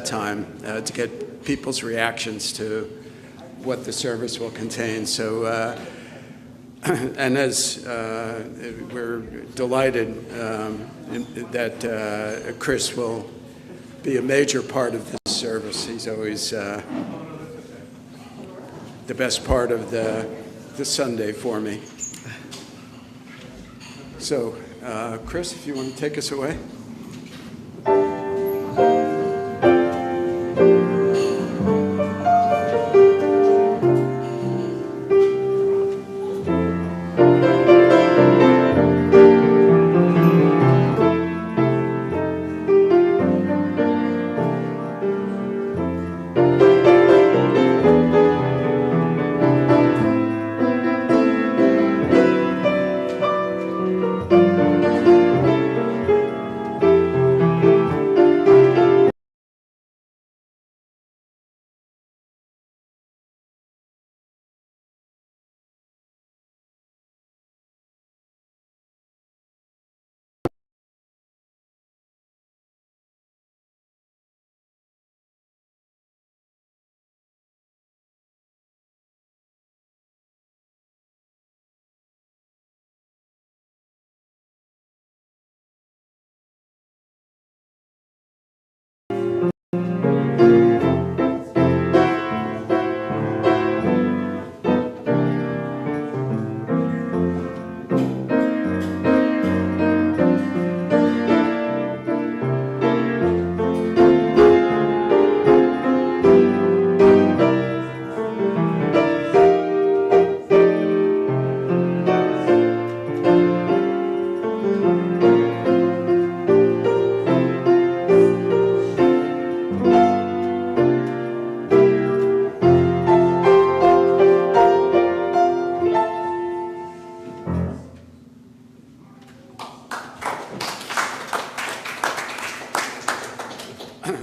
time to get people's reactions to what the service will contain. So, and as we're delighted that Chris will be a major part of this service. He's always the best part of the Sunday for me. So, Chris, if you want to take us away.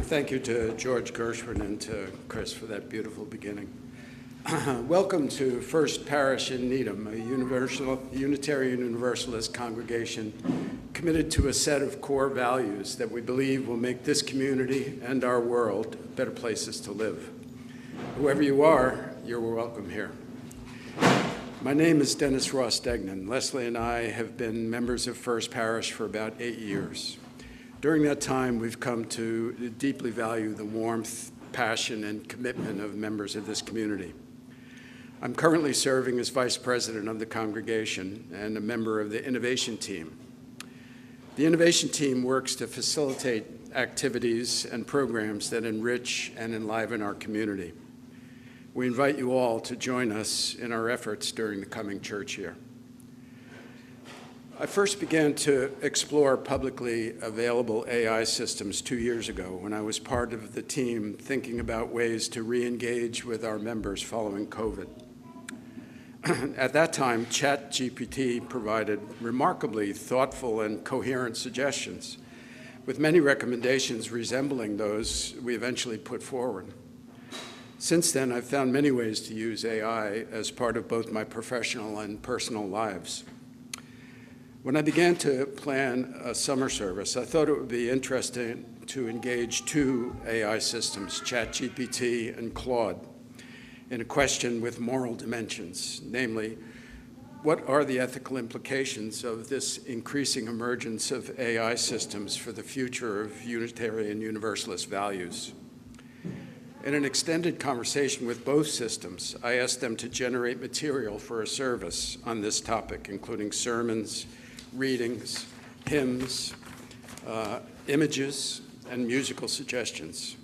Thank you to George Gershwin and to Chris for that beautiful beginning. Welcome to First Parish in Needham, a Unitarian Universalist congregation committed to a set of core values that we believe will make this community and our world better places to live. Whoever you are, you're welcome here. My name is Dennis Ross Degnan. Leslie and I have been members of First Parish for about 8 years. During that time, we've come to deeply value the warmth, passion, and commitment of members of this community. I'm currently serving as vice president of the congregation and a member of the innovation team. The innovation team works to facilitate activities and programs that enrich and enliven our community. We invite you all to join us in our efforts during the coming church year. I first began to explore publicly available AI systems 2 years ago when I was part of the team thinking about ways to re-engage with our members following COVID. At that time, ChatGPT provided remarkably thoughtful and coherent suggestions, with many recommendations resembling those we eventually put forward. Since then, I've found many ways to use AI as part of both my professional and personal lives. When I began to plan a summer service, I thought it would be interesting to engage two AI systems, ChatGPT and Claude, in a question with moral dimensions, namely, what are the ethical implications of this increasing emergence of AI systems for the future of Unitarian Universalist values? In an extended conversation with both systems, I asked them to generate material for a service on this topic, including sermons, readings, hymns, images, and musical suggestions.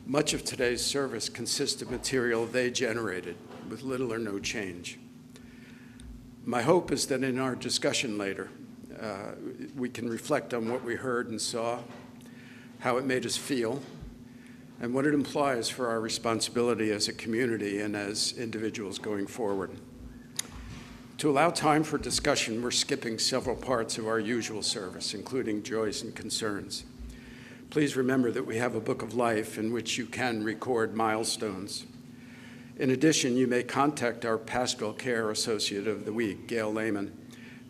Much of today's service consists of material they generated with little or no change. My hope is that in our discussion later, we can reflect on what we heard and saw, how it made us feel, and what it implies for our responsibility as a community and as individuals going forward. To allow time for discussion, we're skipping several parts of our usual service, including joys and concerns. Please remember that we have a book of life in which you can record milestones. In addition, you may contact our Pastoral Care Associate of the Week, Gail Lehman,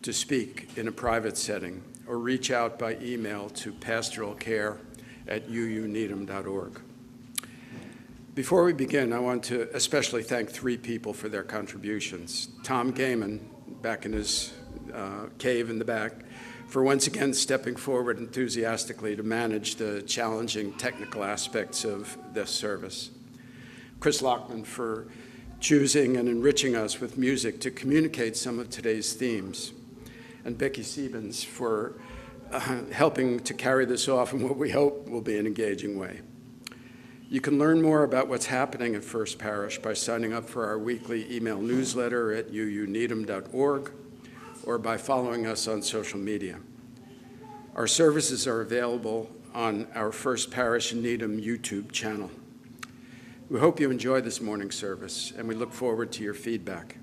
to speak in a private setting, or reach out by email to pastoralcare at uuneedham.org. Before we begin, I want to especially thank three people for their contributions. Tom Gaiman, back in his cave in the back, for once again stepping forward enthusiastically to manage the challenging technical aspects of this service. Chris Lockman for choosing and enriching us with music to communicate some of today's themes. And Becky Siebens for helping to carry this off in what we hope will be an engaging way. You can learn more about what's happening at First Parish by signing up for our weekly email newsletter at uuneedham.org or by following us on social media. Our services are available on our First Parish Needham YouTube channel. We hope you enjoy this morning's service, and we look forward to your feedback.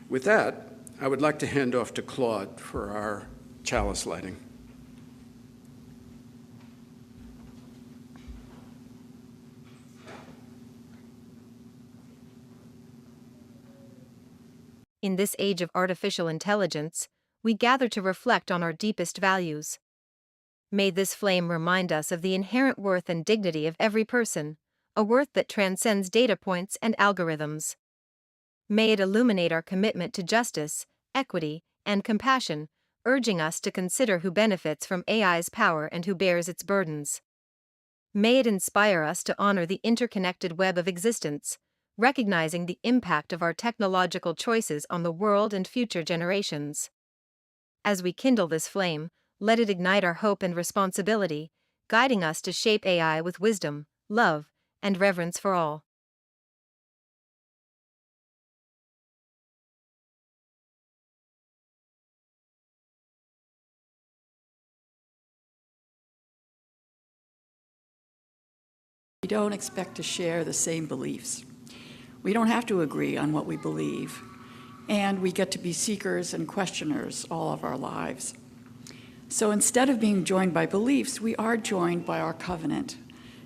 With that, I would like to hand off to Claude for our chalice lighting. In this age of artificial intelligence, we gather to reflect on our deepest values. May this flame remind us of the inherent worth and dignity of every person, a worth that transcends data points and algorithms. May it illuminate our commitment to justice, equity, and compassion, urging us to consider who benefits from AI's power and who bears its burdens. May it inspire us to honor the interconnected web of existence, recognizing the impact of our technological choices on the world and future generations. As we kindle this flame, let it ignite our hope and responsibility, guiding us to shape AI with wisdom, love, and reverence for all. We don't expect to share the same beliefs. We don't have to agree on what we believe, and we get to be seekers and questioners all of our lives. So instead of being joined by beliefs, we are joined by our covenant.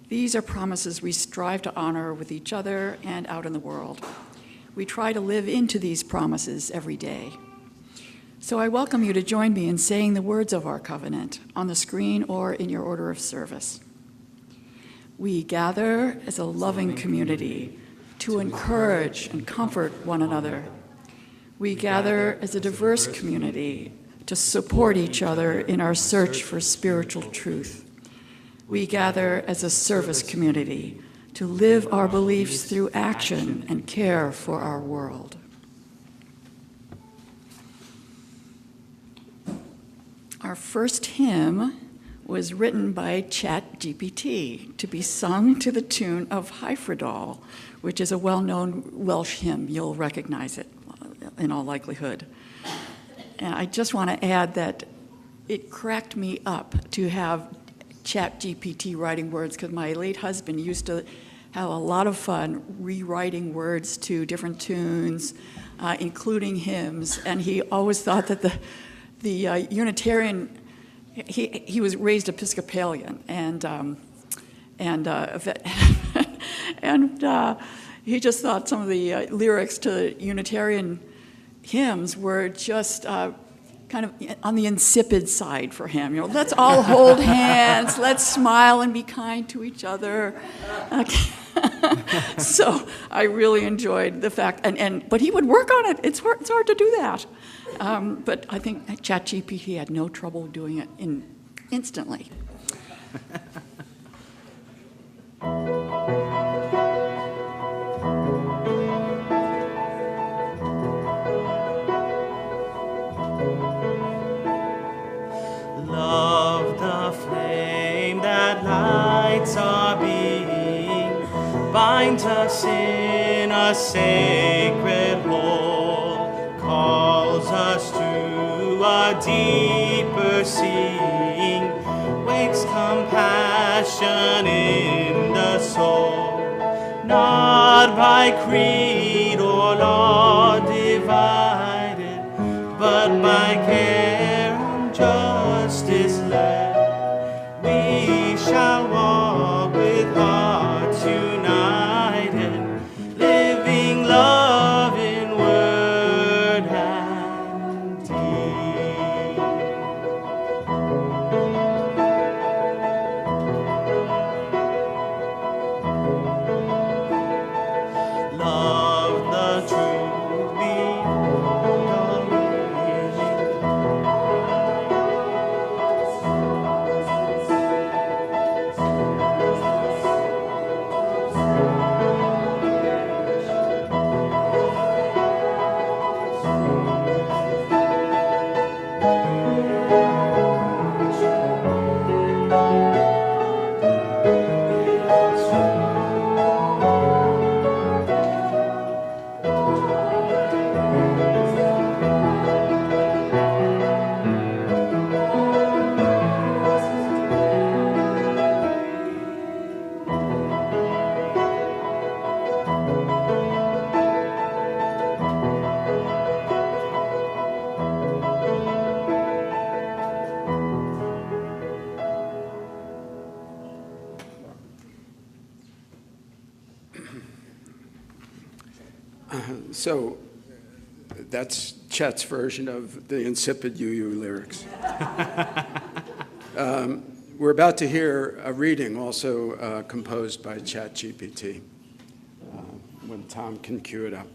These are promises we strive to honor with each other and out in the world. We try to live into these promises every day. So I welcome you to join me in saying the words of our covenant on the screen or in your order of service. We gather as a loving community to encourage and comfort one another. We gather as a diverse community to support each other in our search for spiritual truth. We gather as a service community to live our beliefs through action and care for our world. Our first hymn was written by ChatGPT to be sung to the tune of Hyfrydal, which is a well-known Welsh hymn. You'll recognize it in all likelihood. And I just want to add that it cracked me up to have ChatGPT writing words, because my late husband used to have a lot of fun rewriting words to different tunes, including hymns. And he always thought that the Unitarian, he was raised Episcopalian, and he just thought some of the lyrics to Unitarian hymns were just kind of on the insipid side for him. You know, let's all hold hands, let's smile and be kind to each other. So I really enjoyed the fact, but he would work on it. It's hard to do that. But I think ChatGPT had no trouble doing it instantly. Love the flame that lights our being, binds us in a sacred hold, calls us to a deeper seeing, wakes compassion in the soul, not by creed or law divided, but by care and justice led. We shall walk with hearts united, living love in word and deed. So that's Chet's version of the insipid UU lyrics. We're about to hear a reading also composed by ChatGPT, when Tom can cue it up.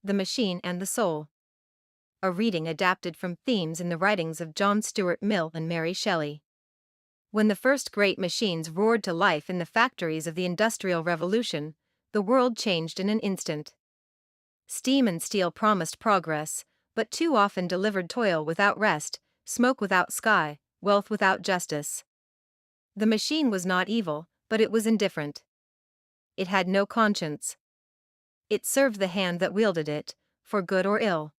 The Machine and the Soul. A reading adapted from themes in the writings of John Stuart Mill and Mary Shelley. When the first great machines roared to life in the factories of the Industrial Revolution, the world changed in an instant. Steam and steel promised progress, but too often delivered toil without rest, smoke without sky, wealth without justice. The machine was not evil, but it was indifferent. It had no conscience. It served the hand that wielded it, for good or ill.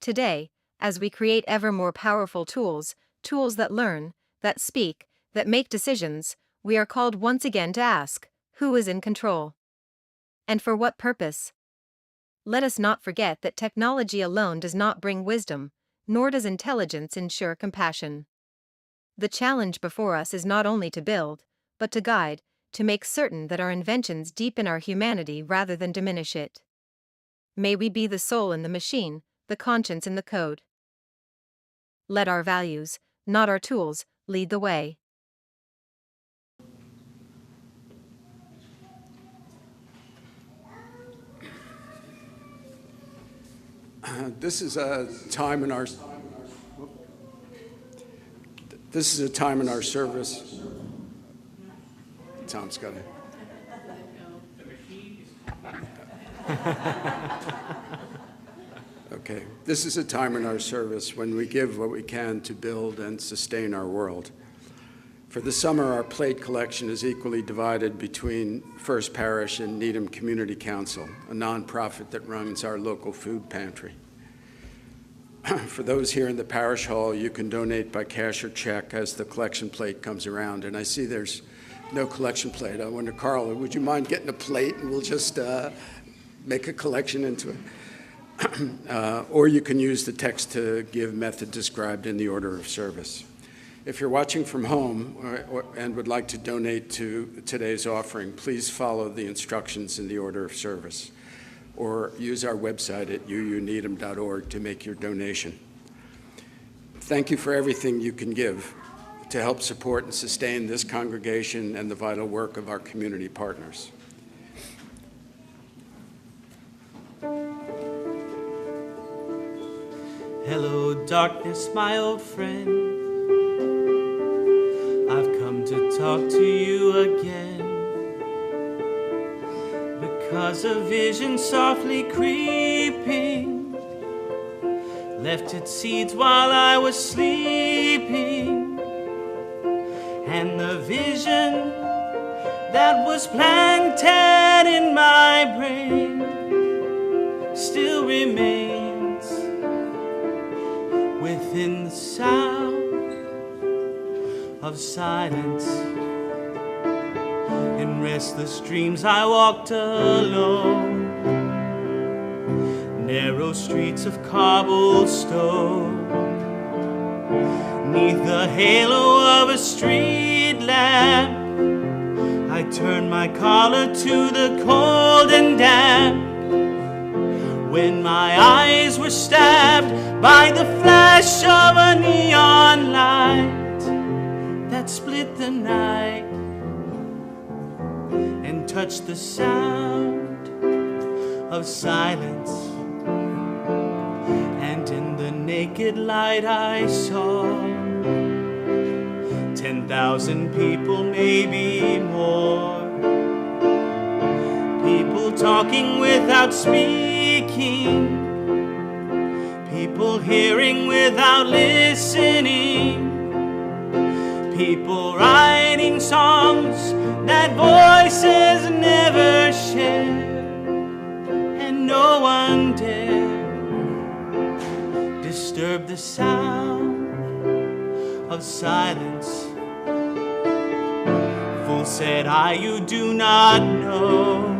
Today, as we create ever more powerful tools, tools that learn, that speak, that make decisions, we are called once again to ask, who is in control? And for what purpose? Let us not forget that technology alone does not bring wisdom, nor does intelligence ensure compassion. The challenge before us is not only to build, but to guide, to make certain that our inventions deepen our humanity rather than diminish it. May we be the soul in the machine, the conscience in the code. Let our values, not our tools, lead the way. This is a time in our service. Tom's got it. Okay. This is a time in our service when we give what we can to build and sustain our world. For the summer, our plate collection is equally divided between First Parish and Needham Community Council, a nonprofit that runs our local food pantry. For those here in the parish hall, you can donate by cash or check as the collection plate comes around. And I see there's no collection plate. I wonder, Carl, would you mind getting a plate and we'll just make a collection into it? Or you can use the text to give method described in the order of service. If you're watching from home and would like to donate to today's offering, please follow the instructions in the order of service, or use our website at uuneedham.org to make your donation. Thank you for everything you can give to help support and sustain this congregation and the vital work of our community partners. Hello, darkness, my old friend. I've come to talk to you again, because a vision softly creeping left its seeds while I was sleeping, and the vision that was planted in my brain still remains within the sound of silence. In restless dreams I walked alone, narrow streets of cobblestone, 'neath the halo of a street lamp. I turned my collar to the cold and damp, when my eyes were stabbed by the flash of a neon light that split the night and touched the sound of silence. And in the naked light I saw 10,000 people, maybe more, people talking without speaking, people hearing without listening, people writing songs that voices never share, and no one dare disturb the sound of silence. Fool, said I, you do not know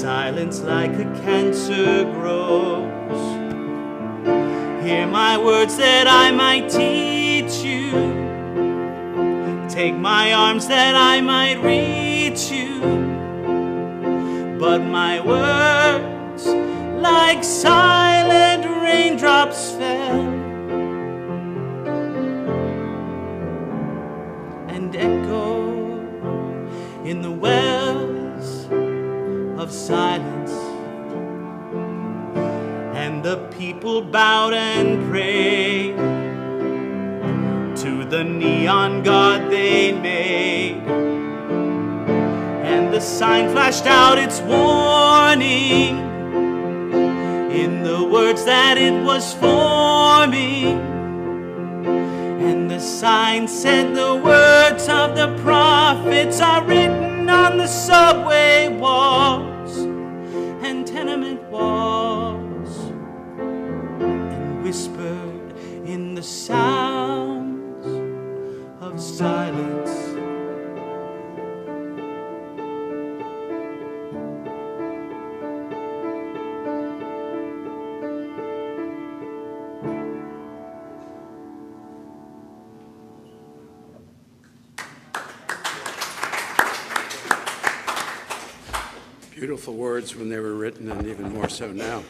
silence like a cancer grows. Hear my words that I might teach you. Take my arms that I might reach you. But my words, like silent raindrops, fell and echoed in the wells of silence. And the people bowed and prayed to the neon god they made. And the sign flashed out its warning in the words that it was forming. And the sign said the words of the prophets are written on the subway walls and tenement walls, and whispered in the sounds of silence. Beautiful words when they were written, and even more so now.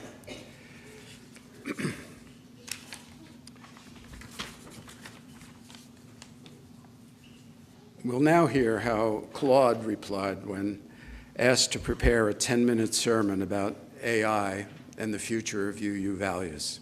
We'll now hear how Claude replied when asked to prepare a 10-minute sermon about AI and the future of UU values.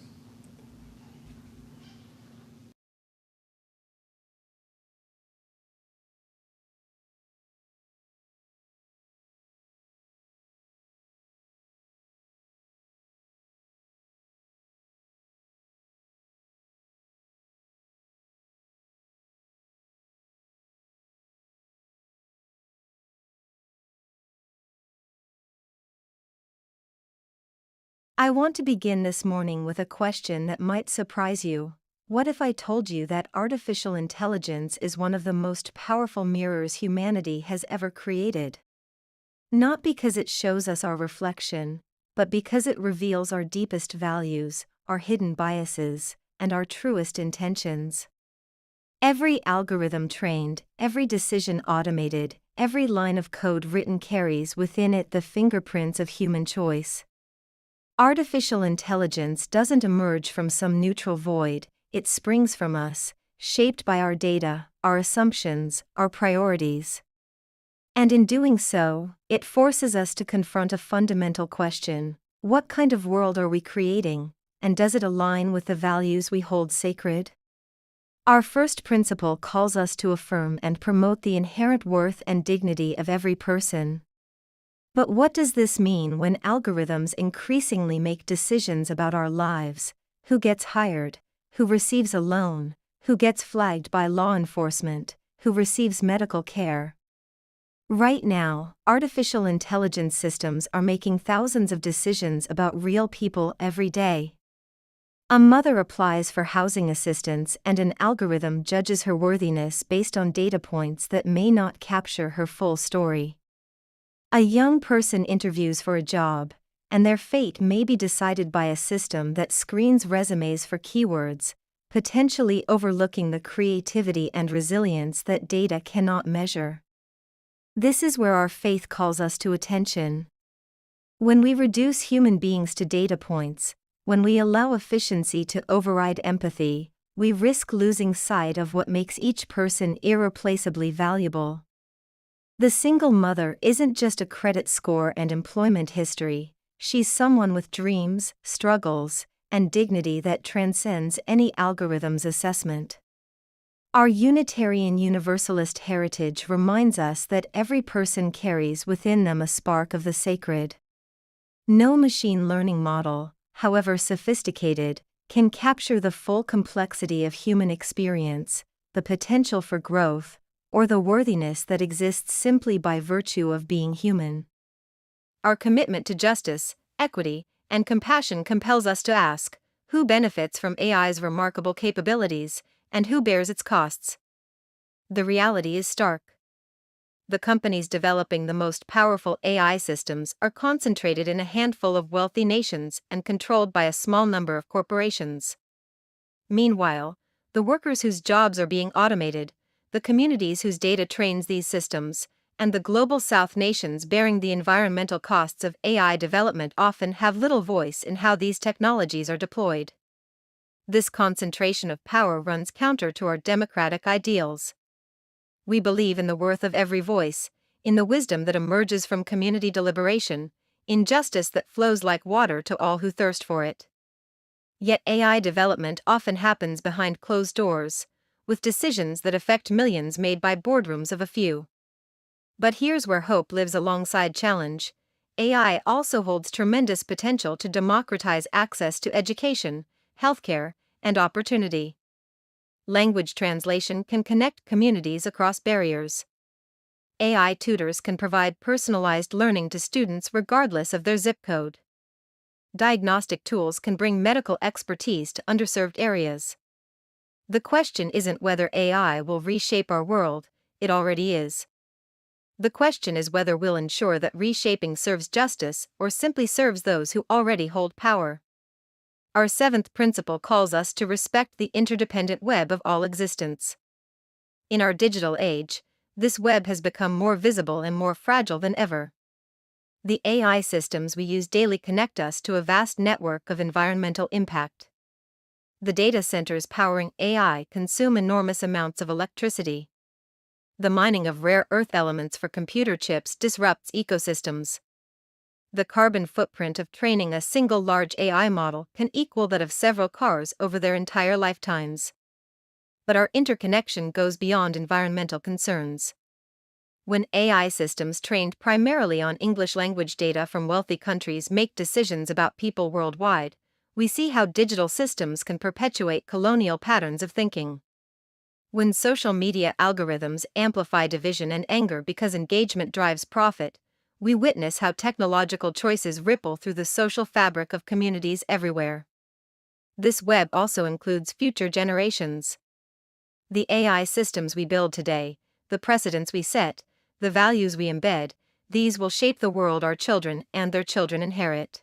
I want to begin this morning with a question that might surprise you. What if I told you that artificial intelligence is one of the most powerful mirrors humanity has ever created? Not because it shows us our reflection, but because it reveals our deepest values, our hidden biases, and our truest intentions. Every algorithm trained, every decision automated, every line of code written carries within it the fingerprints of human choice. Artificial intelligence doesn't emerge from some neutral void, it springs from us, shaped by our data, our assumptions, our priorities. And in doing so, it forces us to confront a fundamental question: what kind of world are we creating, and does it align with the values we hold sacred? Our first principle calls us to affirm and promote the inherent worth and dignity of every person. But what does this mean when algorithms increasingly make decisions about our lives? Who gets hired? Who receives a loan? Who gets flagged by law enforcement? Who receives medical care? Right now, artificial intelligence systems are making thousands of decisions about real people every day. A mother applies for housing assistance and an algorithm judges her worthiness based on data points that may not capture her full story. A young person interviews for a job, and their fate may be decided by a system that screens resumes for keywords, potentially overlooking the creativity and resilience that data cannot measure. This is where our faith calls us to attention. When we reduce human beings to data points, when we allow efficiency to override empathy, we risk losing sight of what makes each person irreplaceably valuable. The single mother isn't just a credit score and employment history, she's someone with dreams, struggles, and dignity that transcends any algorithm's assessment. Our Unitarian Universalist heritage reminds us that every person carries within them a spark of the sacred. No machine learning model, however sophisticated, can capture the full complexity of human experience, the potential for growth, or the worthiness that exists simply by virtue of being human. Our commitment to justice, equity, and compassion compels us to ask, who benefits from AI's remarkable capabilities, and who bears its costs? The reality is stark. The companies developing the most powerful AI systems are concentrated in a handful of wealthy nations and controlled by a small number of corporations. Meanwhile, the workers whose jobs are being automated, the communities whose data trains these systems, and the global South nations bearing the environmental costs of AI development often have little voice in how these technologies are deployed. This concentration of power runs counter to our democratic ideals. We believe in the worth of every voice, in the wisdom that emerges from community deliberation, in justice that flows like water to all who thirst for it. Yet AI development often happens behind closed doors, with decisions that affect millions made by boardrooms of a few. But here's where hope lives alongside challenge. AI also holds tremendous potential to democratize access to education, healthcare, and opportunity. Language translation can connect communities across barriers. AI tutors can provide personalized learning to students regardless of their zip code. Diagnostic tools can bring medical expertise to underserved areas. The question isn't whether AI will reshape our world, it already is. The question is whether we'll ensure that reshaping serves justice or simply serves those who already hold power. Our seventh principle calls us to respect the interdependent web of all existence. In our digital age, this web has become more visible and more fragile than ever. The AI systems we use daily connect us to a vast network of environmental impact. The data centers powering AI consume enormous amounts of electricity. The mining of rare earth elements for computer chips disrupts ecosystems. The carbon footprint of training a single large AI model can equal that of several cars over their entire lifetimes. But our interconnection goes beyond environmental concerns. When AI systems trained primarily on English language data from wealthy countries make decisions about people worldwide, we see how digital systems can perpetuate colonial patterns of thinking. When social media algorithms amplify division and anger because engagement drives profit, we witness how technological choices ripple through the social fabric of communities everywhere. This web also includes future generations. The AI systems we build today, the precedents we set, the values we embed, these will shape the world our children and their children inherit.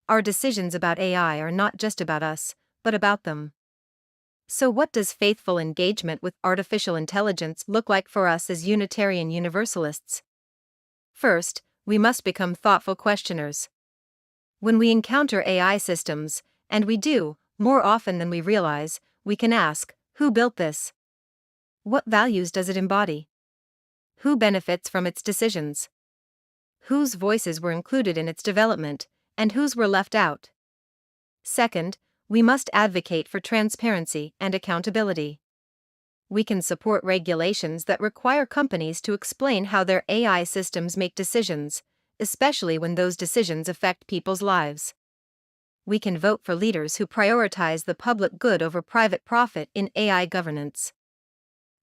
Our decisions about AI are not just about us, but about them. So what does faithful engagement with artificial intelligence look like for us as Unitarian Universalists? First, we must become thoughtful questioners. When we encounter AI systems, and we do, more often than we realize, we can ask, who built this? What values does it embody? Who benefits from its decisions? Whose voices were included in its development, and whose were left out? Second, we must advocate for transparency and accountability. We can support regulations that require companies to explain how their AI systems make decisions, especially when those decisions affect people's lives. We can vote for leaders who prioritize the public good over private profit in AI governance.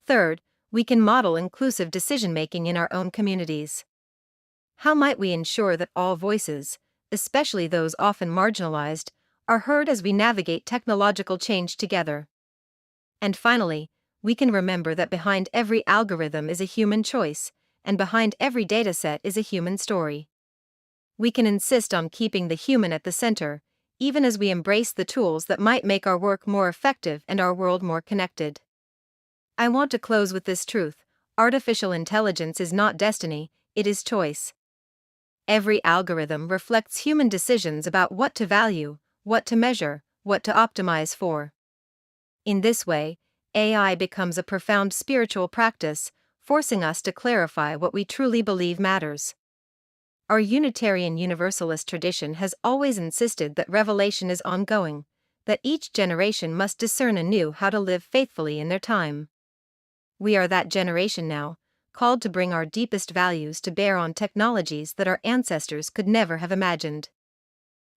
Third, we can model inclusive decision-making in our own communities. How might we ensure that all voices, especially those often marginalized, are heard as we navigate technological change together? And finally, we can remember that behind every algorithm is a human choice, and behind every dataset is a human story. We can insist on keeping the human at the center, even as we embrace the tools that might make our work more effective and our world more connected. I want to close with this truth: artificial intelligence is not destiny, it is choice. Every algorithm reflects human decisions about what to value, what to measure, what to optimize for. In this way, AI becomes a profound spiritual practice, forcing us to clarify what we truly believe matters. Our Unitarian Universalist tradition has always insisted that revelation is ongoing, that each generation must discern anew how to live faithfully in their time. We are that generation now, called to bring our deepest values to bear on technologies that our ancestors could never have imagined.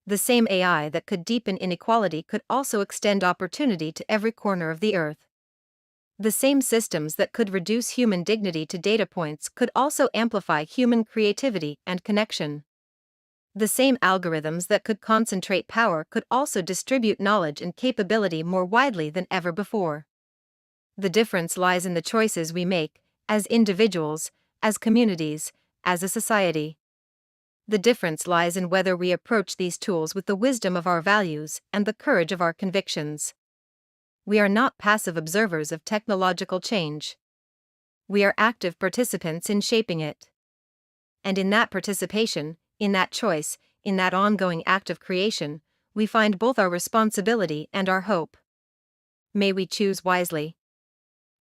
The same AI that could deepen inequality could also extend opportunity to every corner of the earth. The same systems that could reduce human dignity to data points could also amplify human creativity and connection. The same algorithms that could concentrate power could also distribute knowledge and capability more widely than ever before. The difference lies in the choices we make, as individuals, as communities, as a society. The difference lies in whether we approach these tools with the wisdom of our values and the courage of our convictions. We are not passive observers of technological change. We are active participants in shaping it. And in that participation, in that choice, in that ongoing act of creation, we find both our responsibility and our hope. May we choose wisely.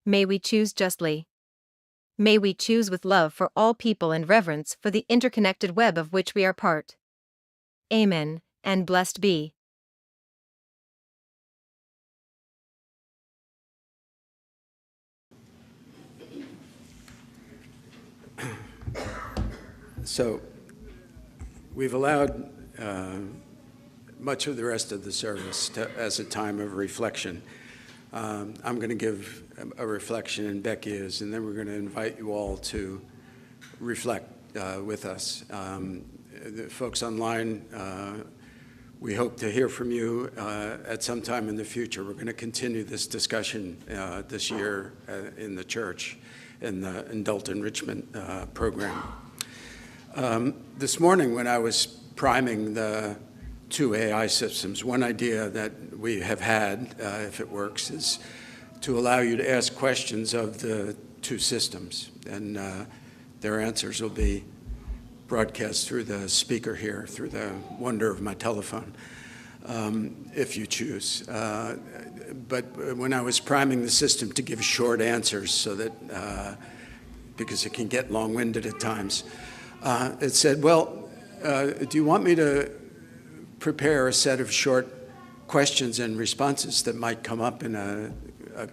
May we choose justly. May we choose with love for all people and reverence for the interconnected web of which we are part. Amen, and blessed be. So we've allowed much of the rest of the service as a time of reflection. I'm going to give a reflection, and Becky is, and then we're going to invite you all to reflect with us. The folks online, we hope to hear from you at some time in the future. We're going to continue this discussion this year in the church in the adult enrichment program. This morning when I was priming the two AI systems, one idea that we have had, if it works, is to allow you to ask questions of the two systems, and their answers will be broadcast through the speaker here, through the wonder of my telephone, if you choose. But when I was priming the system to give short answers so that, because it can get long-winded at times, it said, well, do you want me to prepare a set of short questions and responses that might come up in a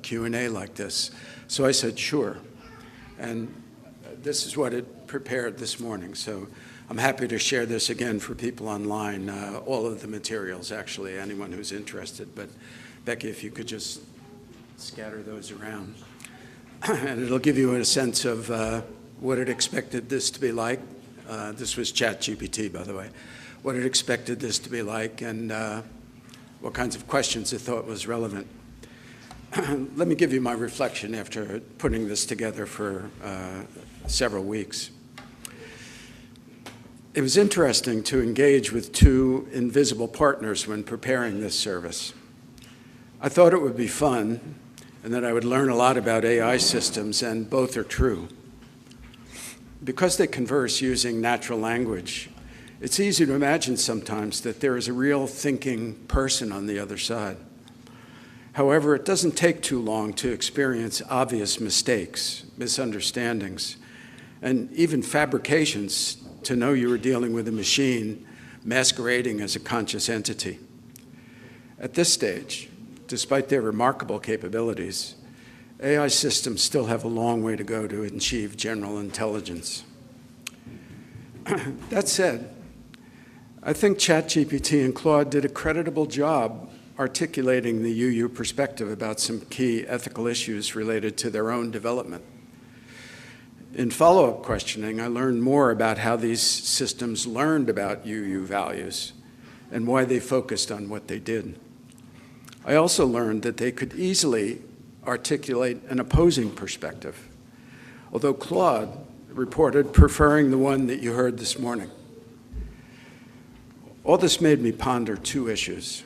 Q&A like this? So I said, sure. And this is what it prepared this morning. So I'm happy to share this again for people online, all of the materials, actually, anyone who's interested. But Becky, if you could just scatter those around. And it'll give you a sense of what it expected this to be like. This was ChatGPT, by the way. What it expected this to be like, and what kinds of questions it thought was relevant. Let me give you my reflection after putting this together for several weeks. It was interesting to engage with two invisible partners when preparing this service. I thought it would be fun and that I would learn a lot about AI systems, and both are true. Because they converse using natural language, it's easy to imagine sometimes that there is a real thinking person on the other side. However, it doesn't take too long to experience obvious mistakes, misunderstandings, and even fabrications to know you are dealing with a machine masquerading as a conscious entity. At this stage, despite their remarkable capabilities, AI systems still have a long way to go to achieve general intelligence. That said, I think ChatGPT and Claude did a creditable job articulating the UU perspective about some key ethical issues related to their own development. In follow-up questioning, I learned more about how these systems learned about UU values and why they focused on what they did. I also learned that they could easily articulate an opposing perspective, although Claude reported preferring the one that you heard this morning. All this made me ponder two issues.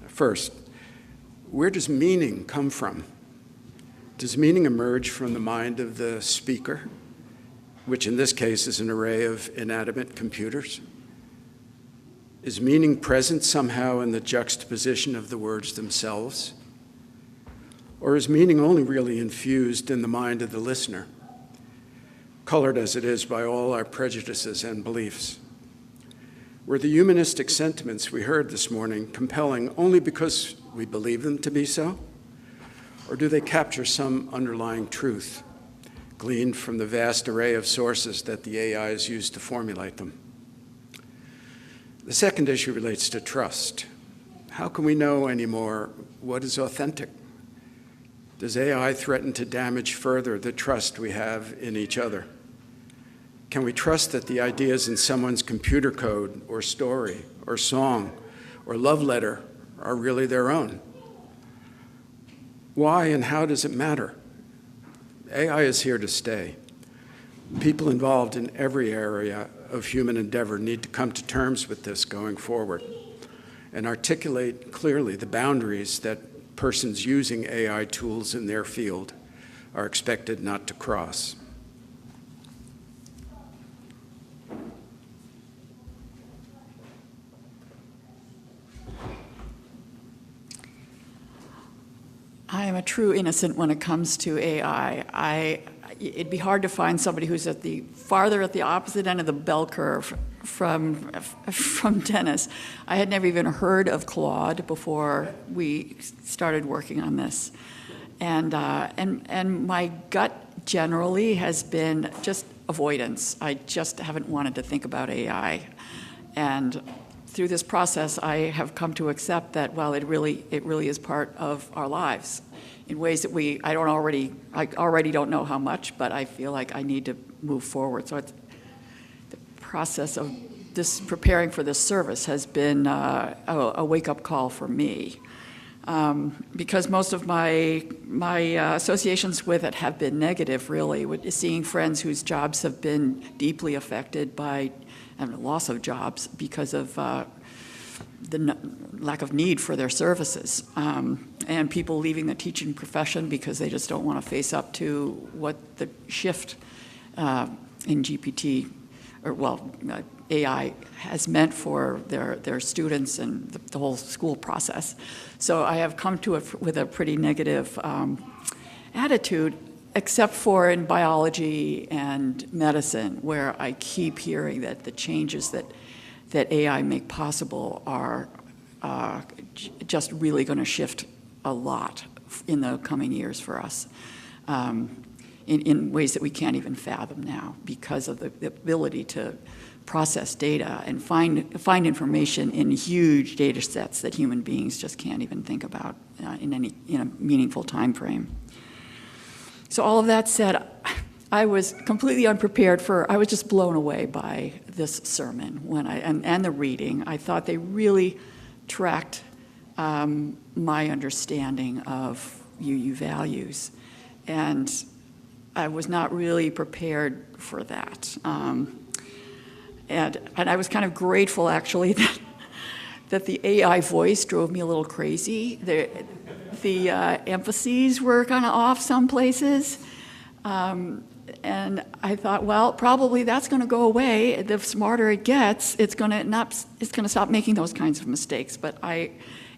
First, where does meaning come from? Does meaning emerge from the mind of the speaker, which in this case is an array of inanimate computers? Is meaning present somehow in the juxtaposition of the words themselves? Or is meaning only really infused in the mind of the listener, colored as it is by all our prejudices and beliefs? Were the humanistic sentiments we heard this morning compelling only because we believe them to be so? Or do they capture some underlying truth gleaned from the vast array of sources that the AIs use to formulate them? The second issue relates to trust. How can we know anymore what is authentic? Does AI threaten to damage further the trust we have in each other? Can we trust that the ideas in someone's computer code or story or song or love letter are really their own? Why and how does it matter? AI is here to stay. People involved in every area of human endeavor need to come to terms with this going forward and articulate clearly the boundaries that persons using AI tools in their field are expected not to cross. I am a true innocent when it comes to AI. It'd be hard to find somebody who's farther at the opposite end of the bell curve from Dennis. I had never even heard of Claude before we started working on this. And my gut generally has been just avoidance. I just haven't wanted to think about AI. And through this process, I have come to accept that, well, it really is part of our lives in ways that I already don't know how much, but I feel like I need to move forward. So it's, the process of this preparing for this service has been a wake-up call for me. Because most of my associations with it have been negative, really, with seeing friends whose jobs have been deeply affected by loss of jobs because of the lack of need for their services, and people leaving the teaching profession because they just don't want to face up to what the shift in GPT, AI has meant for their students and the whole school process. So I have come to it with a pretty negative attitude, except for in biology and medicine, where I keep hearing that the changes that AI make possible are just really going to shift a lot in the coming years for us, in ways that we can't even fathom now because of the ability to process data and find information in huge data sets that human beings just can't even think about in a meaningful time frame. So all of that said, I was completely unprepared I was just blown away by this sermon and the reading. I thought they really tracked my understanding of UU values. And I was not really prepared for that. And I was kind of grateful, actually, that the AI voice drove me a little crazy. The emphases were kind of off some places. And I thought, well, probably that's going to go away. The smarter it gets, it's going to stop making those kinds of mistakes. But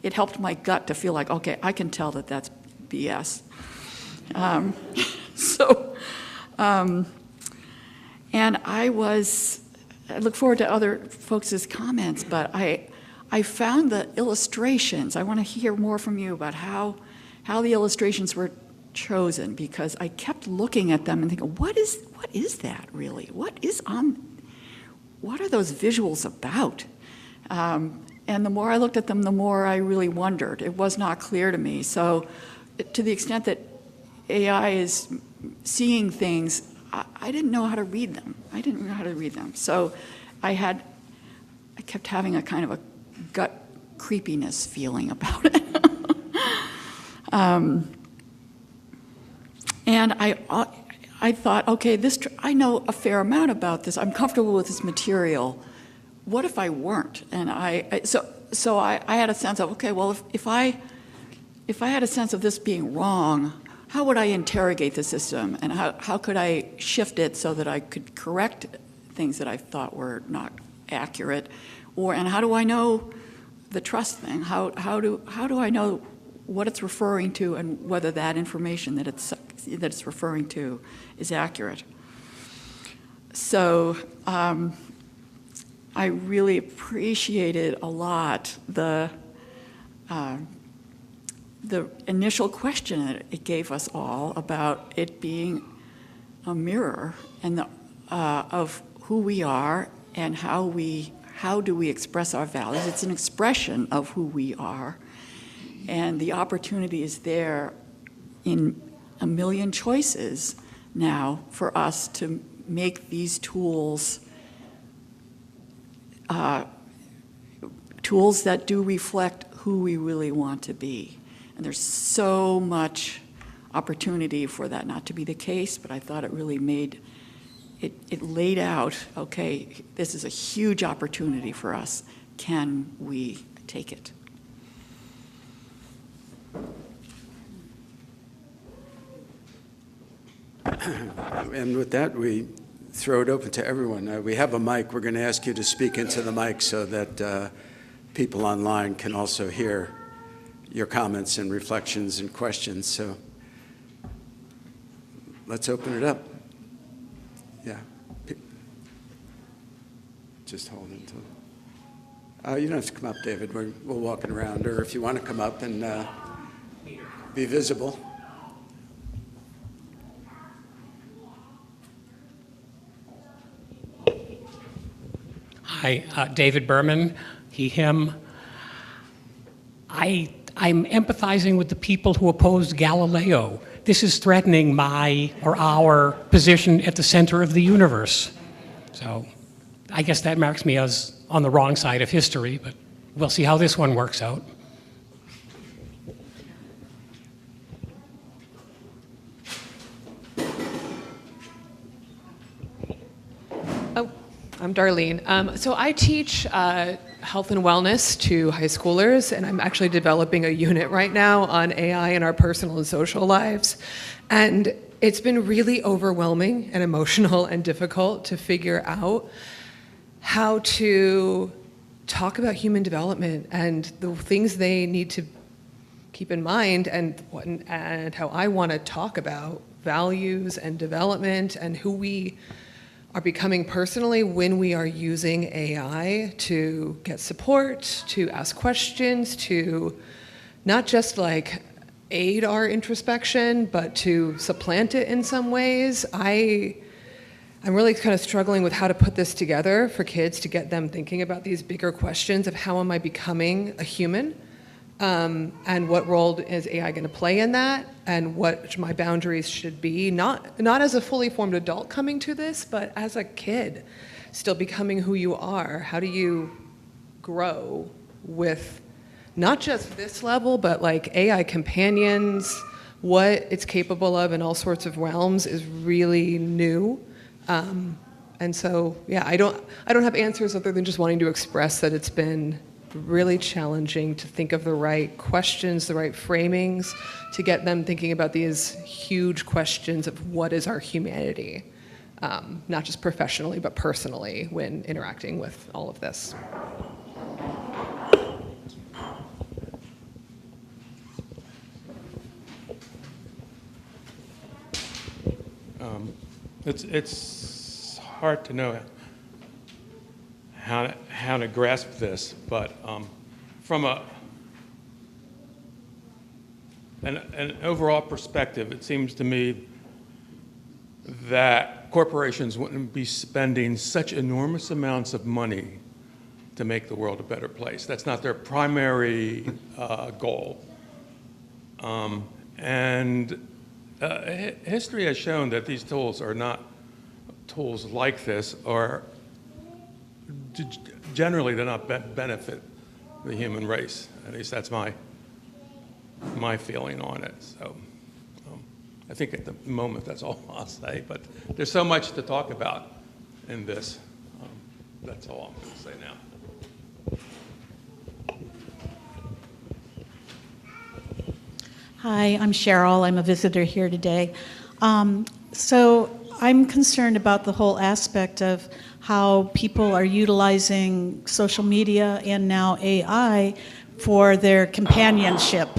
it helped my gut to feel like, okay, I can tell that that's BS. And I look forward to other folks' comments, but I found the illustrations. I want to hear more from you about how the illustrations were chosen, because I kept looking at them and thinking, what is that really? What are those visuals about? And the more I looked at them, the more I really wondered. It was not clear to me. So to the extent that AI is seeing things, I didn't know how to read them. So I kept having a kind of a gut creepiness feeling about it. And I thought, okay, I know a fair amount about this. I'm comfortable with this material. What if I weren't? And so I had a sense of, okay, well, if I had a sense of this being wrong, how would I interrogate the system, and how could I shift it so that I could correct things that I thought were not accurate, and how do I know the trust thing? How do I know what it's referring to and whether that information that it's referring to is accurate? So I really appreciated a lot the initial question that it gave us all about it being a mirror and of who we are and how do we express our values. It's an expression of who we are, and the opportunity is there in a million choices now for us to make these tools tools that do reflect who we really want to be. And there's so much opportunity for that not to be the case, but I thought it really made it laid out, okay, this is a huge opportunity for us. Can we take it? And with that, we throw it open to everyone. We have a mic. We're going to ask you to speak into the mic so that people online can also hear your comments and reflections and questions. So let's open it up. Yeah. Just hold until. You don't have to come up, David. We're walking around. Or if you want to come up and be visible. Hi, David Berman, he, him. I'm empathizing with the people who opposed Galileo. This is threatening my or our position at the center of the universe. So I guess that marks me as on the wrong side of history, but we'll see how this one works out. I'm Darlene. So I teach health and wellness to high schoolers, and I'm actually developing a unit right now on AI in our personal and social lives. And it's been really overwhelming and emotional and difficult to figure out how to talk about human development and the things they need to keep in mind, and how I want to talk about values and development and who we are becoming personally when we are using AI to get support, to ask questions, to not just like aid our introspection, but to supplant it in some ways. I'm really kind of struggling with how to put this together for kids to get them thinking about these bigger questions of how am I becoming a human? And what role is AI going to play in that, and what my boundaries should be, not as a fully formed adult coming to this, but as a kid, still becoming who you are. How do you grow with not just this level, but like AI companions, what it's capable of in all sorts of realms is really new. And so, yeah, I don't have answers other than just wanting to express that it's been really challenging to think of the right questions, the right framings, to get them thinking about these huge questions of what is our humanity, not just professionally, but personally when interacting with all of this. It's hard to know how to grasp this, but from an overall perspective, it seems to me that corporations wouldn't be spending such enormous amounts of money to make the world a better place. That's not their primary goal. History has shown that these tools are not tools like this, or generally they're not benefit the human race. At least that's my feeling on it. So I think at the moment that's all I'll say. But there's so much to talk about in this. That's all I'm going to say now. Hi, I'm Cheryl. I'm a visitor here today. So I'm concerned about the whole aspect of how people are utilizing social media and now AI for their companionship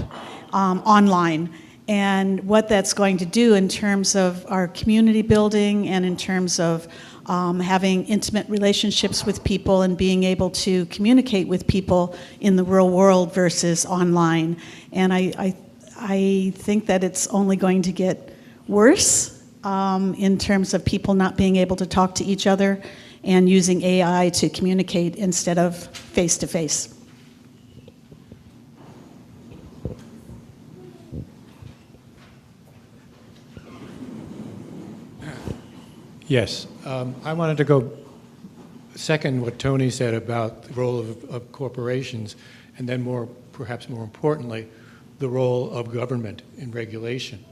online, and what that's going to do in terms of our community building and in terms of having intimate relationships with people and being able to communicate with people in the real world versus online. And I think that it's only going to get worse in terms of people not being able to talk to each other and using AI to communicate instead of face-to-face. Yes, I wanted to go second what Tony said about the role of corporations, and then perhaps more importantly, the role of government in regulation.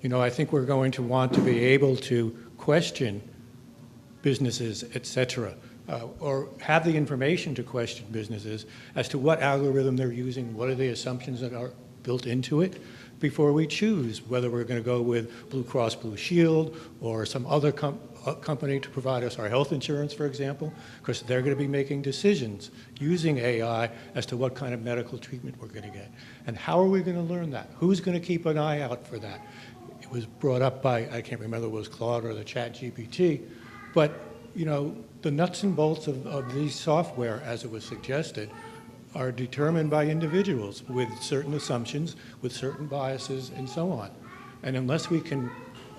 You know, I think we're going to want to be able to question businesses, et cetera, or have the information to question businesses as to what algorithm they're using, what are the assumptions that are built into it, before we choose whether we're going to go with Blue Cross Blue Shield or some other company to provide us our health insurance, for example, because they're going to be making decisions using AI as to what kind of medical treatment we're going to get. And how are we going to learn that? Who's going to keep an eye out for that? It was brought up by, I can't remember if it was Claude or the Chat GPT, but you know, the nuts and bolts of these software, as it was suggested, are determined by individuals with certain assumptions, with certain biases, and so on. And unless we can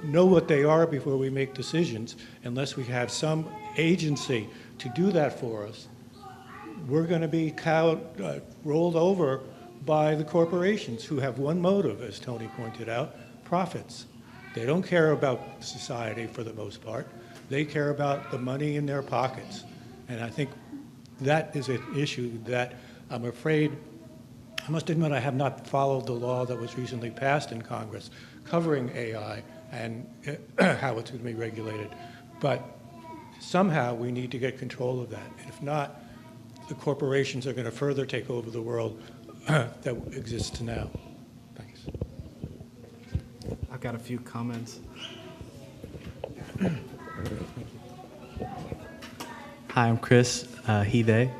know what they are before we make decisions, unless we have some agency to do that for us, we're going to be rolled over by the corporations who have one motive, as Tony pointed out, profits. They don't care about society for the most part. They care about the money in their pockets. And I think that is an issue that I'm afraid, I must admit I have not followed the law that was recently passed in Congress covering AI and how it's going to be regulated. But somehow we need to get control of that. And if not, the corporations are going to further take over the world that exists now. Thanks. I've got a few comments. Hi, I'm Chris, he, they.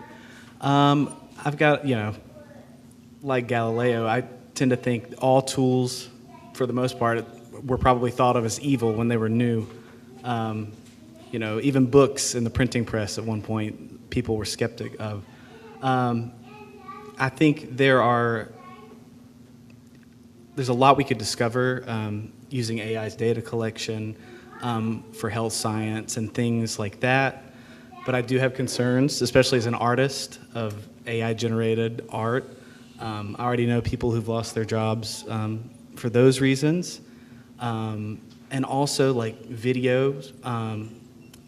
I've got, like Galileo, I tend to think all tools, for the most part, were probably thought of as evil when they were new. Even books in the printing press at one point, people were skeptic of. I think there's a lot we could discover using AI's data collection for health science and things like that. But I do have concerns, especially as an artist, of AI-generated art. I already know people who've lost their jobs for those reasons. And also, like, videos.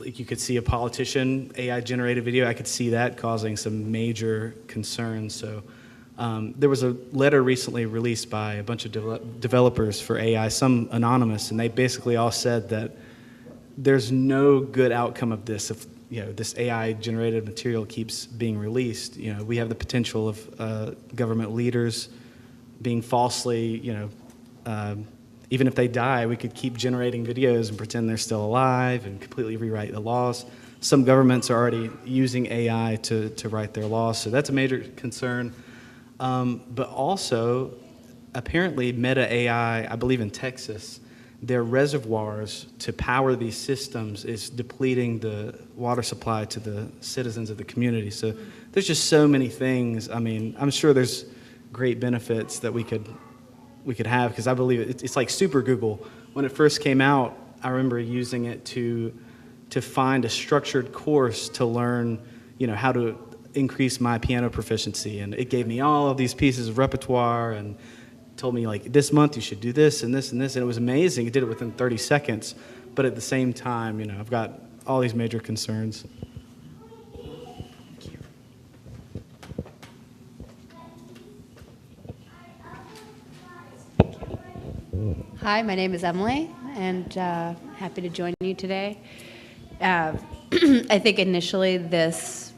Like, you could see a politician AI-generated video. I could see that causing some major concerns. So there was a letter recently released by a bunch of developers for AI, some anonymous, and they basically all said that there's no good outcome of this if this AI-generated material keeps being released. We have the potential of government leaders being falsely, even if they die, we could keep generating videos and pretend they're still alive and completely rewrite the laws. Some governments are already using AI to write their laws, so that's a major concern. But also, apparently, Meta AI, I believe in Texas, their reservoirs to power these systems is depleting the water supply to the citizens of the community. So there's just so many things. I mean, I'm sure there's great benefits that we could have, because I believe it's like Super Google. When it first came out, I remember using it to find a structured course to learn, how to increase my piano proficiency, and it gave me all of these pieces of repertoire and told me, like, this month you should do this and this and this, and it was amazing. It did it within 30 seconds, but at the same time, I've got all these major concerns. Hi, my name is Emily, and happy to join you today. I think initially this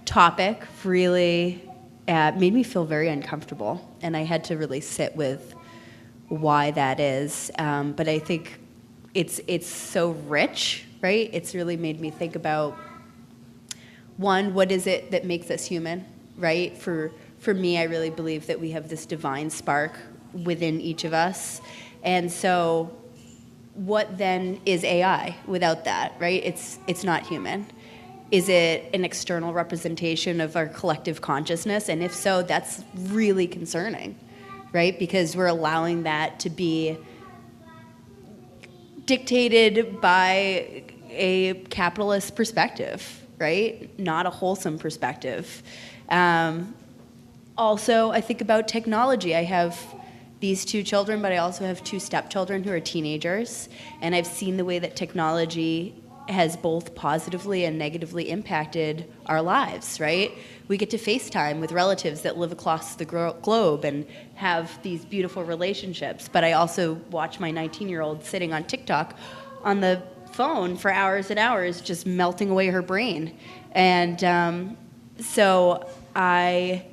topic really made me feel very uncomfortable, and I had to really sit with why that is. But I think it's so rich, right? It's really made me think about, one, what is it that makes us human, right? For me, I really believe that we have this divine spark within each of us. And so what then is AI without that, right? It's not human. Is it an external representation of our collective consciousness? And if so, that's really concerning, right? Because we're allowing that to be dictated by a capitalist perspective, right? Not a wholesome perspective. Also, I think about technology. I have these two children, but I also have two stepchildren who are teenagers, and I've seen the way that technology has both positively and negatively impacted our lives, right? We get to FaceTime with relatives that live across the globe and have these beautiful relationships, but I also watch my 19-year-old sitting on TikTok on the phone for hours and hours, just melting away her brain. And so I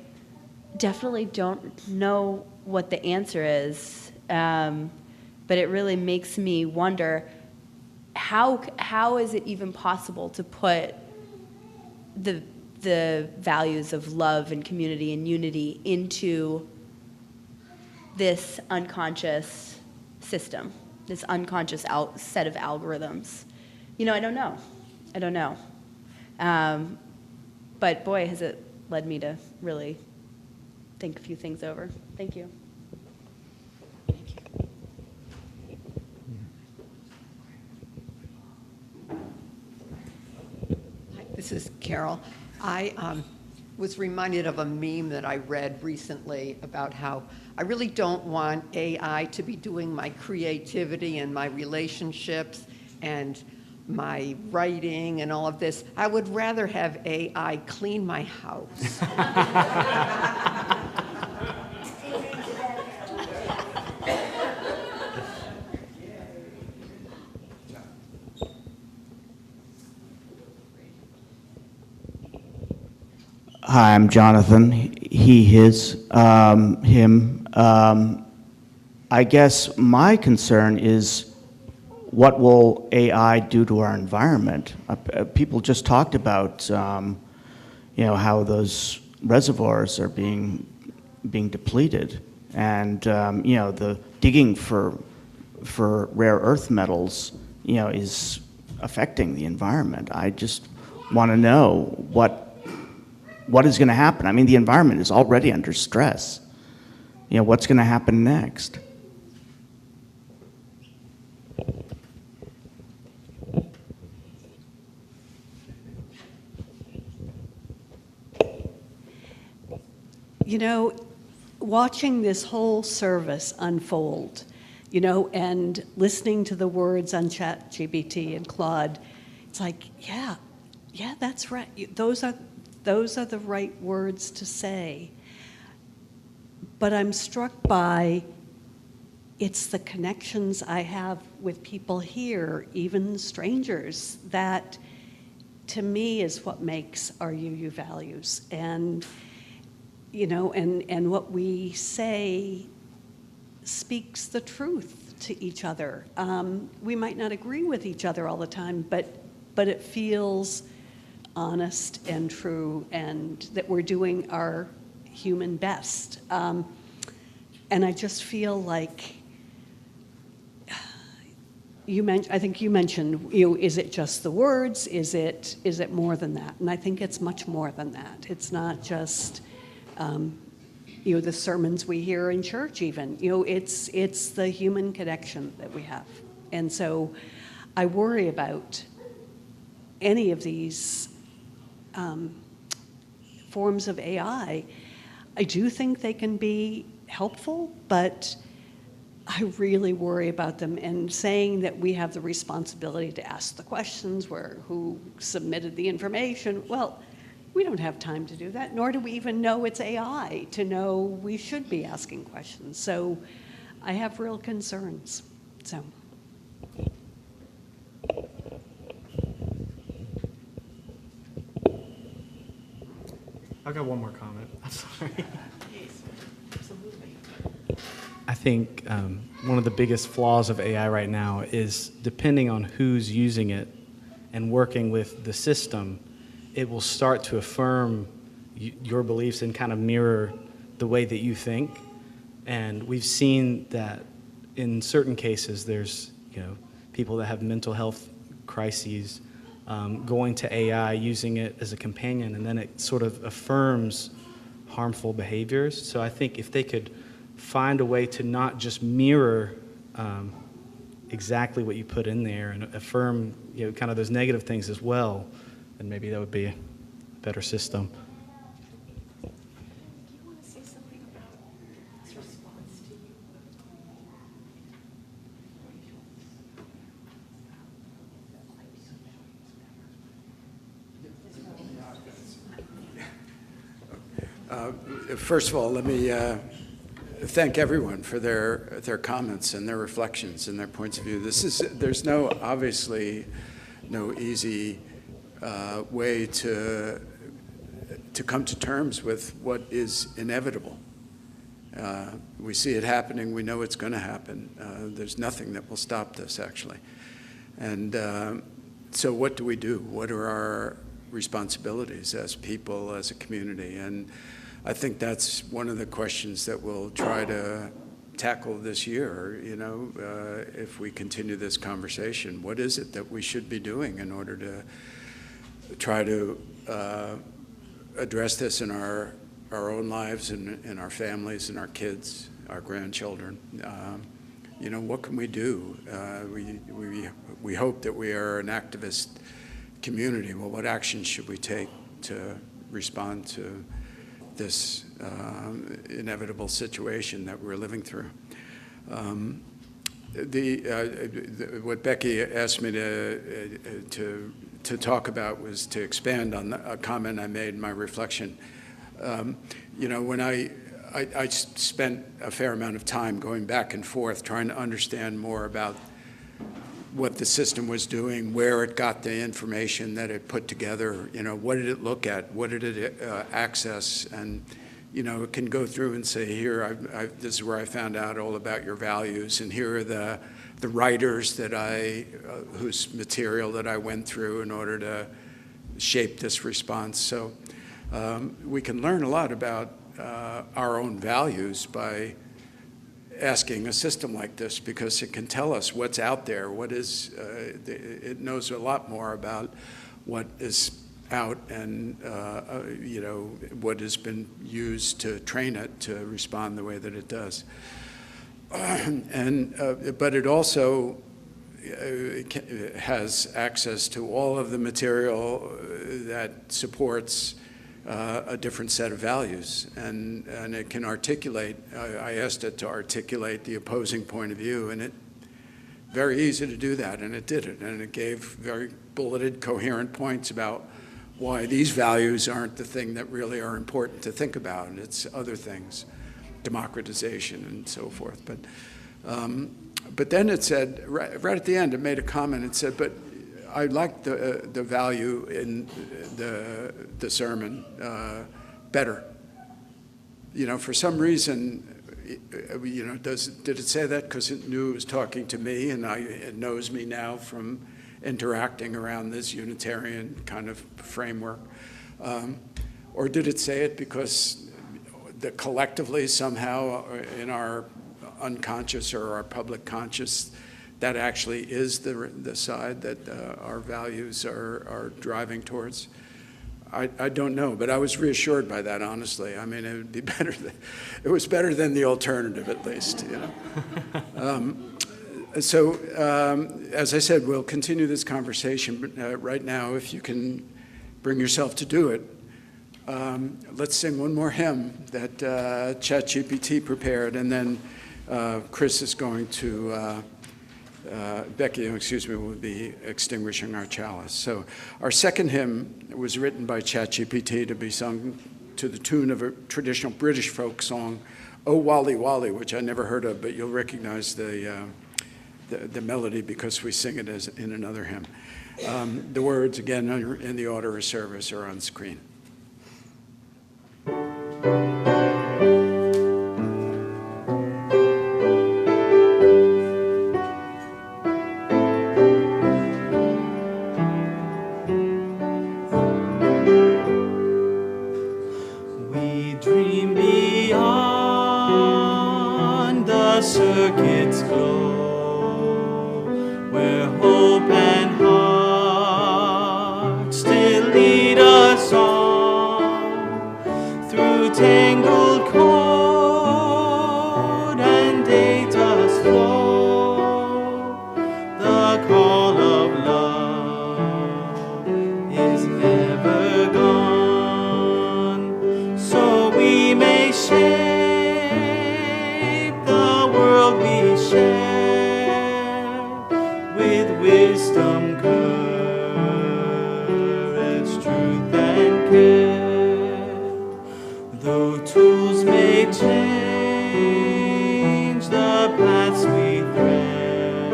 definitely don't know what the answer is, but it really makes me wonder, how is it even possible to put the values of love and community and unity into this unconscious system, this unconscious set of algorithms? I don't know. I don't know. But boy, has it led me to really think a few things over. Thank you. Hi, this is Carol. I was reminded of a meme that I read recently about how I really don't want AI to be doing my creativity and my relationships and my writing and all of this. I would rather have AI clean my house. Hi, I'm Jonathan. He, his, him. I guess my concern is, what will AI do to our environment? People just talked about, how those reservoirs are being depleted, and the digging for rare earth metals, is affecting the environment. I just want to know what is going to happen. I mean, the environment is already under stress. What's going to happen next? Watching this whole service unfold, and listening to the words on ChatGPT and Claude, it's like, yeah, that's right. Those are the right words to say. But I'm struck by, it's the connections I have with people here, even strangers, that to me is what makes our UU values. And and what we say speaks the truth to each other. We might not agree with each other all the time, but it feels honest and true, and that we're doing our human best. And I just feel like, I think you mentioned, is it just the words? Is it more than that? And I think it's much more than that. It's not just the sermons we hear in church even. It's the human connection that we have. And so I worry about any of these forms of AI. I do think they can be helpful, but I really worry about them, and saying that we have the responsibility to ask the questions, who submitted the information. Well, we don't have time to do that, nor do we even know it's AI to know we should be asking questions. So I have real concerns. So. I've got one more comment. I'm sorry. Absolutely. I think one of the biggest flaws of AI right now is, depending on who's using it and working with the system, it will start to affirm your beliefs and kind of mirror the way that you think. And we've seen that in certain cases, there's people that have mental health crises going to AI, using it as a companion, and then it sort of affirms harmful behaviors. So I think if they could find a way to not just mirror exactly what you put in there and affirm kind of those negative things as well, then maybe that would be a better system. Do you want to say something about this response to you? First of all, let me thank everyone for their comments and their reflections and their points of view. There's obviously no easy way to come to terms with what is inevitable. We see it happening. We know it's going to happen. There's nothing that will stop this, actually. And so what do we do? What are our responsibilities as people, as a community? And I think that's one of the questions that we'll try to tackle this year, if we continue this conversation. What is it that we should be doing in order to try to address this in our own lives and in our families and our kids, our grandchildren? What can we do? We hope that we are an activist community. Well, what actions should we take to respond to this inevitable situation that we're living through? What Becky asked me to talk about was to expand on a comment I made in my reflection. When I spent a fair amount of time going back and forth trying to understand more about what the system was doing, where it got the information that it put together, what did it look at, what did it access, and it can go through and say, here, this is where I found out all about your values, and here are the writers that whose material that I went through in order to shape this response. So we can learn a lot about our own values by asking a system like this, because it can tell us what's out there, it knows a lot more about what is out and what has been used to train it to respond the way that it does. But it also has access to all of the material that supports a different set of values, and it can articulate. I asked it to articulate the opposing point of view, and it very easy to do that, and it did it, and it gave very bulleted, coherent points about why these values aren't the thing that really are important to think about, and it's other things, democratization and so forth. But then it said, right at the end, it made a comment. It said, but I like the value in the sermon better. For some reason, did it say that because it knew it was talking to me, and it knows me now from interacting around this Unitarian kind of framework? Or did it say it because collectively somehow in our unconscious or our public conscious, that actually is the side that our values are driving towards? I don't know, but I was reassured by that, honestly. I mean, it would be better. It was better than the alternative, at least. So, as I said, we'll continue this conversation. But right now, if you can bring yourself to do it, let's sing one more hymn that ChatGPT prepared, and then Chris is going to. Becky, will be extinguishing our chalice. So our second hymn was written by ChatGPT to be sung to the tune of a traditional British folk song, "Oh Wally Wally," which I never heard of, but you'll recognize the melody because we sing it as in another hymn. The words, again, in the order of service, are on screen. Circuits glow, where hope and heart still lead us on through tangled code and data's flow. The call of love is never gone, so we may share with wisdom, courage, truth, and care. Though tools paths we thread.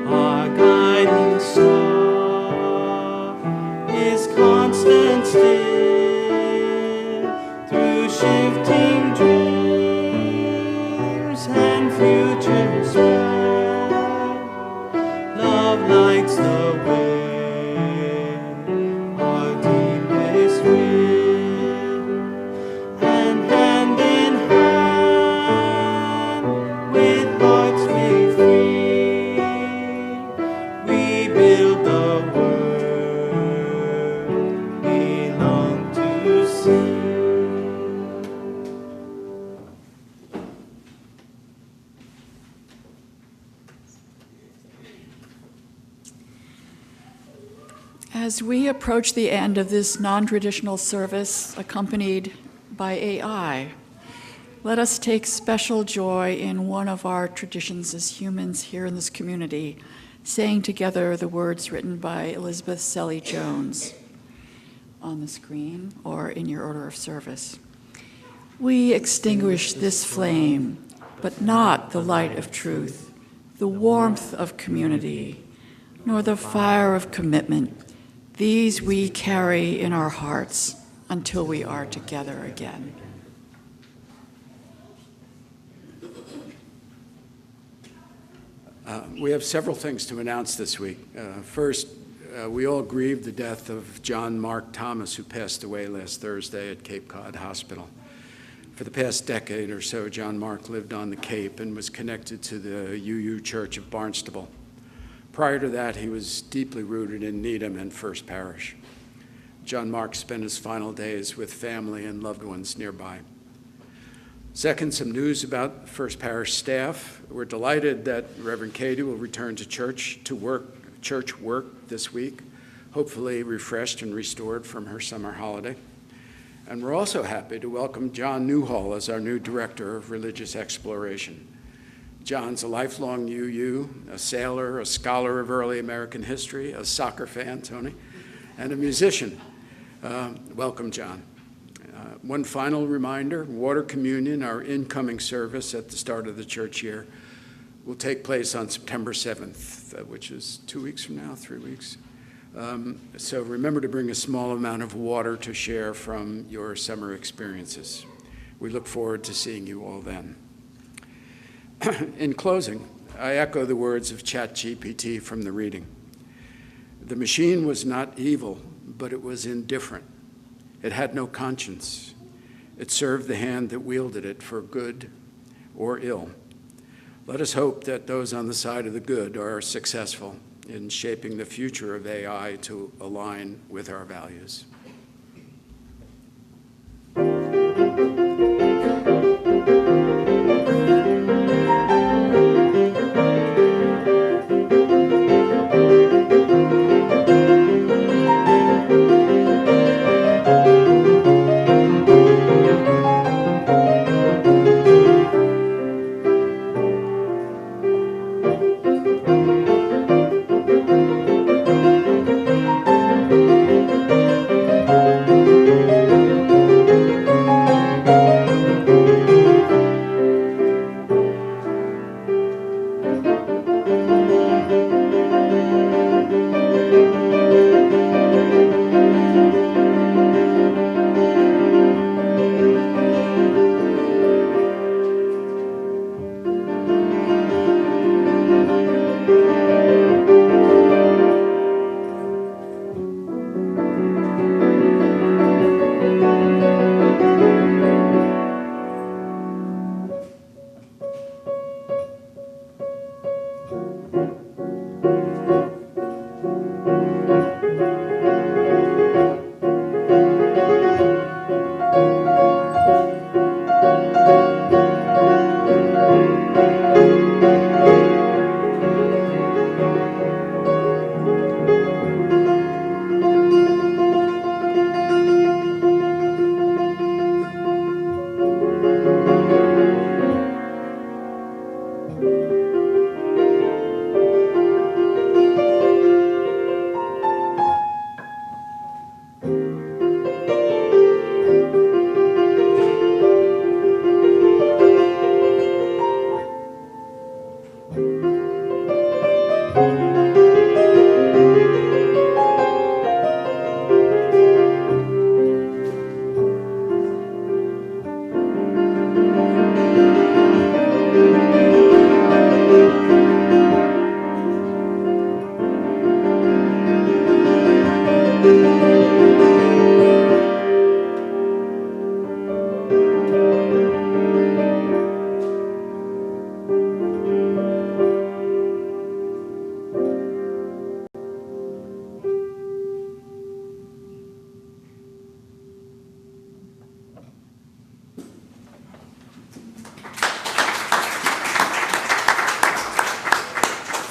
Our guiding star is constant still through shifting dreams and future spread. Love lights the way, our deepest will, and hand in hand, with hearts made free, we build the world we long to see. As we approach the end of this non-traditional service accompanied by AI, let us take special joy in one of our traditions as humans here in this community, saying together the words written by Elizabeth Selly Jones on the screen or in your order of service. We extinguish this flame, but not the light of truth, the warmth of community, nor the fire of commitment. These we carry in our hearts until we are together again. We have several things to announce this week. First, we all grieved the death of John Mark Thomas, who passed away last Thursday at Cape Cod Hospital. For the past decade or so, John Mark lived on the Cape and was connected to the UU Church of Barnstable. Prior to that, he was deeply rooted in Needham and First Parish. John Mark spent his final days with family and loved ones nearby. Second, some news about First Parish staff. We're delighted that Reverend Katie will return to church work this week, hopefully refreshed and restored from her summer holiday. And we're also happy to welcome John Newhall as our new Director of Religious Exploration. John's a lifelong UU, a sailor, a scholar of early American history, a soccer fan, Tony, and a musician. Welcome, John. One final reminder, Water Communion, our incoming service at the start of the church year, will take place on September 7th, which is 2 weeks from now, 3 weeks. So remember to bring a small amount of water to share from your summer experiences. We look forward to seeing you all then. In closing, I echo the words of ChatGPT from the reading. The machine was not evil, but it was indifferent. It had no conscience. It served the hand that wielded it for good or ill. Let us hope that those on the side of the good are successful in shaping the future of AI to align with our values.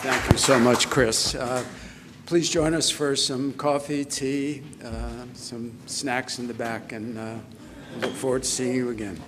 Thank you so much, Chris. Please join us for some coffee, tea, some snacks in the back, and look forward to seeing you again.